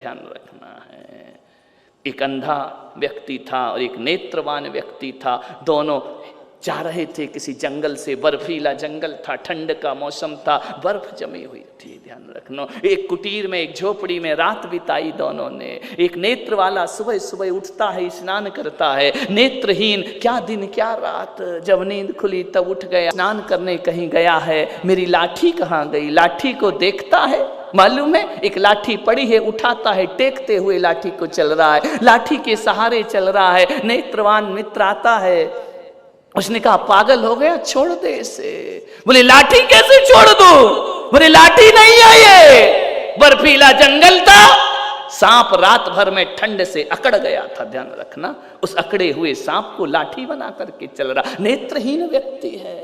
ध्यान रखना है। एक अंधा व्यक्ति था और एक नेत्रवान व्यक्ति था, दोनों जा रहे थे किसी जंगल से, बर्फीला जंगल था, ठंड का मौसम था, बर्फ जमी हुई थी। ध्यान रखना, एक कुटीर में, एक झोपड़ी में रात बिताई दोनों ने। एक नेत्र वाला सुबह सुबह उठता है, स्नान करता है, नेत्रहीन क्या दिन क्या रात, जब नींद खुली तब उठ गया, स्नान करने कहीं गया है, मेरी लाठी कहाँ गई, लाठी को देखता है, मालूम है एक लाठी पड़ी है, उठाता है, टेकते हुए लाठी को चल रहा है, लाठी के सहारे चल रहा है। नेत्रवान मित्र आता है, उसने कहा पागल हो गया, छोड़ दे इसे। बोले लाठी कैसे छोड़ दूं? बोले लाठी नहीं है, ये बर्फीला जंगल था, सांप रात भर में ठंड से अकड़ गया था। ध्यान रखना, उस अकड़े हुए सांप को लाठी बना करके चल रहा। नेत्रहीन व्यक्ति है,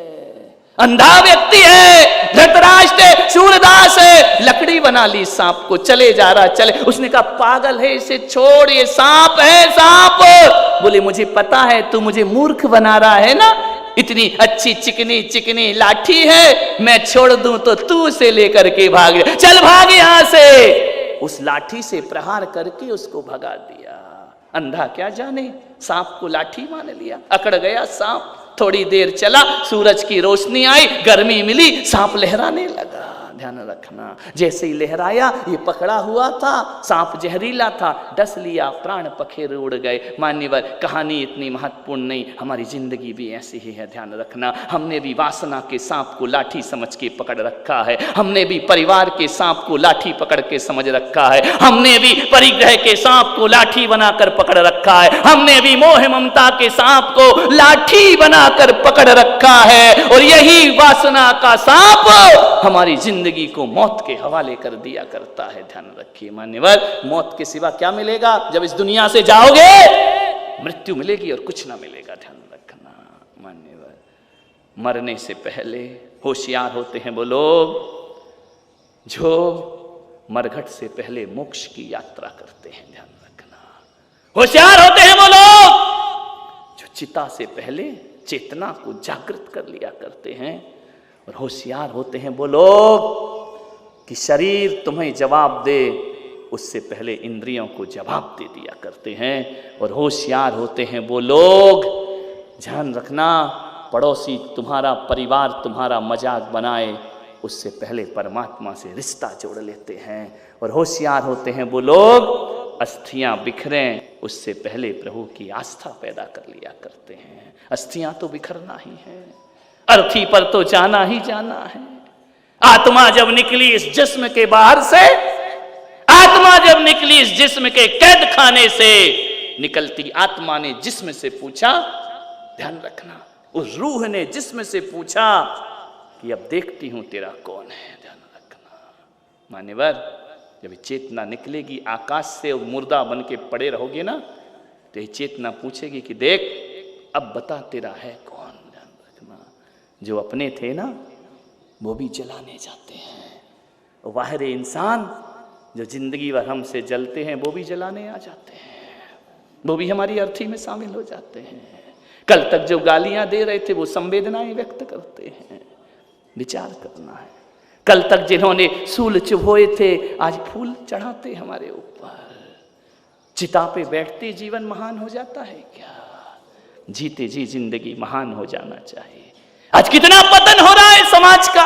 अंधा व्यक्ति है, धृतराष्ट्र सूरदास है, लकड़ी बना ली सांप को, चले जा रहा, चले। उसने कहा पागल है, इसे छोड़, ये सांप है, सांप। बोले मुझे पता है, तू मुझे मूर्ख बना रहा है ना, इतनी अच्छी चिकनी चिकनी लाठी है, मैं छोड़ दूं तो तू उसे लेकर के भाग, चल भाग यहां से। उस लाठी से प्रहार करके उसको भगा दिया। अंधा क्या जाने, सांप को लाठी मान लिया, अकड़ गया सांप। थोड़ी देर चला, सूरज की रोशनी आई, गर्मी मिली, सांप लहराने लगा। ध्यान रखना, जैसे ही लहराया, ये पकड़ा हुआ था, सांप जहरीला था, डस लिया, प्राण पखेरु उड़ गए। मान्यवर, कहानी इतनी महत्वपूर्ण नहीं, हमारी जिंदगी भी ऐसी ही है। ध्यान रखना, हमने भी वासना के सांप को लाठी समझ के पकड़ रखा है, हमने भी परिवार के सांप को लाठी पकड़ के समझ रखा है, हमने भी परिग्रह के सांप को लाठी बनाकर पकड़ रखा है, हमने भी मोह ममता के सांप को लाठी बनाकर पकड़ रखा है। और यही वासना का सांप हमारी जिंदगी को मौत के हवाले कर दिया करता है। ध्यान रखिए मान्यवर, मौत के सिवा क्या मिलेगा? जब इस दुनिया से जाओगे मृत्यु मिलेगी और कुछ ना मिलेगा। ध्यान रखना मान्यवर, मरने से पहले होशियार होते हैं वो लोग जो मरघट से पहले मोक्ष की यात्रा करते हैं। ध्यान रखना, होशियार होते हैं वो लोग जो चिता से पहले चेतना को जागृत कर लिया करते हैं। और होशियार होते हैं वो लोग कि शरीर तुम्हें जवाब दे, उससे पहले इंद्रियों को जवाब दे दिया करते हैं। और होशियार होते हैं वो लोग, ध्यान रखना, पड़ोसी तुम्हारा, परिवार तुम्हारा मजाक बनाए, उससे पहले परमात्मा से रिश्ता जोड़ लेते हैं। और होशियार होते हैं वो लोग, अस्थियां बिखरें उससे पहले प्रभु की आस्था पैदा कर लिया करते हैं। अस्थियां तो बिखरना ही है, अर्थी पर तो जाना ही जाना है। आत्मा जब निकली इस जिस्म के बाहर से, आत्मा जब निकली इस जिस्म के कैद खाने से, निकलती आत्मा ने जिस्म से पूछा, ध्यान रखना, उस रूह ने जिस्म से पूछा कि अब देखती हूं तेरा कौन है। ध्यान रखना मान्यवर, जब चेतना निकलेगी आकाश से और मुर्दा बन के पड़े रहोगे ना, तो ये चेतना पूछेगी कि देख अब बता तेरा है कौन। ध्यान रखना, जो अपने थे ना वो भी जलाने जाते हैं, वाहिरे इंसान जो जिंदगी भर हमसे जलते हैं वो भी जलाने आ जाते हैं, वो भी हमारी अर्थी में शामिल हो जाते हैं। कल तक जो गालियां दे रहे थे वो संवेदनाएं व्यक्त करते हैं। विचार करना है, कल तक जिन्होंने सूल चुभोए थे आज फूल चढ़ाते हमारे ऊपर। चिता पे बैठते जीवन महान हो जाता है क्या? जीते जी जिंदगी महान हो जाना चाहिए। आज कितना पतन हो रहा है समाज का,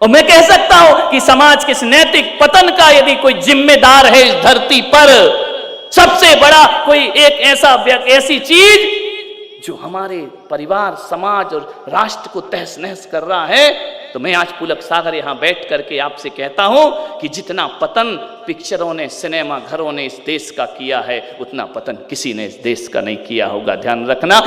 और मैं कह सकता हूं कि समाज के इस नैतिक पतन का यदि कोई जिम्मेदार है इस धरती पर, सबसे बड़ा कोई एक ऐसी चीज जो हमारे परिवार, समाज और राष्ट्र को तहस नहस कर रहा है, तो मैं आज पुलक सागर यहां बैठ करके आपसे कहता हूं कि जितना पतन पिक्चरों ने, सिनेमा घरों ने इस देश का किया है, उतना पतन किसी ने इस देश का नहीं किया होगा। ध्यान रखना।